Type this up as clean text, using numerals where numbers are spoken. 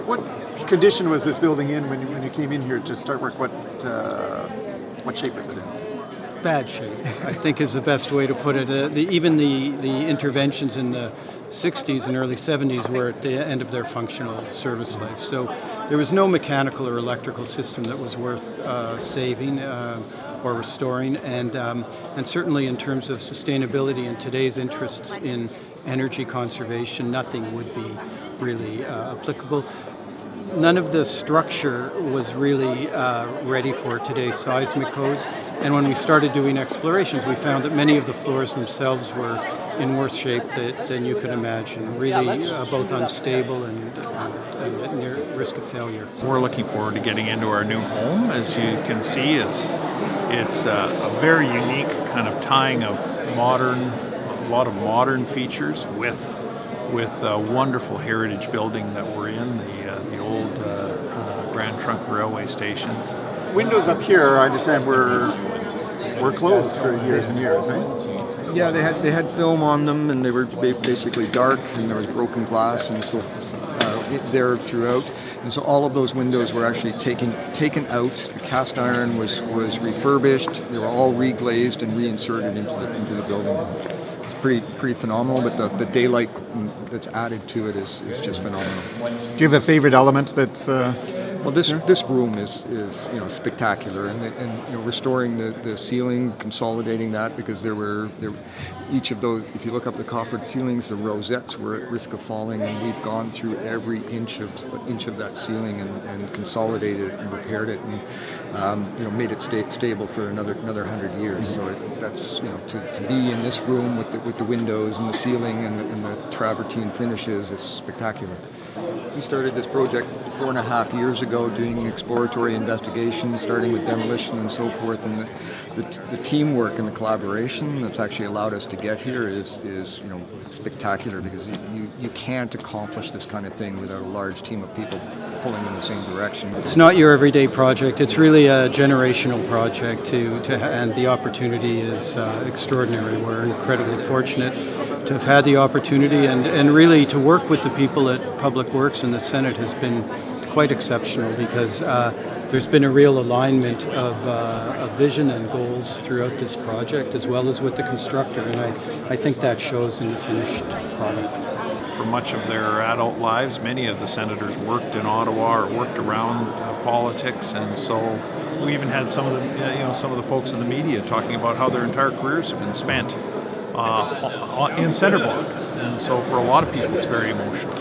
What condition was this building in when you came in here to start work? What shape was it in? Bad shape, I think, is the best way to put it. Even the interventions in the 60s and early 70s were at the end of their functional service life. So there was no mechanical or electrical system that was worth saving or restoring. And certainly in terms of sustainability and today's interests in energy conservation, nothing would be really applicable. None of the structure was really ready for today's seismic codes. And when we started doing explorations, we found that many of the floors themselves were in worse shape than you could imagine, really both unstable and at near risk of failure. We're looking forward to getting into our new home. As you can see, it's a very unique kind of tying of a lot of modern features with a wonderful heritage building that we're in, the old Grand Trunk Railway Station. Windows up here, I understand, were closed for years and years, right? Yeah, they had film on them, and they were basically dark, and there was broken glass, and so it's there throughout. And so all of those windows were actually taken out. The cast iron was refurbished. They were all reglazed and reinserted into the building. It's pretty phenomenal, but the daylight that's added to it is just phenomenal. Do you have a favorite element that's? Well, this room is spectacular, and restoring the ceiling, consolidating that, because there each of those. If you look up the coffered ceilings, the rosettes were at risk of falling, and we've gone through every inch of that ceiling and consolidated it and repaired it, and made it stable for another 100 years. So that's to be in this room with the windows and the ceiling and the travertine finishes is spectacular. We started this project 4.5 years ago, doing exploratory investigations, starting with demolition and so forth. And the teamwork and the collaboration that's actually allowed us to get here is spectacular, because you can't accomplish this kind of thing without a large team of people pulling in the same direction. It's not your everyday project. It's really a generational project, and the opportunity is extraordinary. We're incredibly fortunate to have had the opportunity, and really to work with the people at Public Works and the Senate has been quite exceptional, because there's been a real alignment of vision and goals throughout this project, as well as with the constructor, and I think that shows in the finished product. For much of their adult lives, many of the senators worked in Ottawa or worked around politics, and so we even had some of the folks in the media talking about how their entire careers have been spent in Centre Block, and so for a lot of people it's very emotional.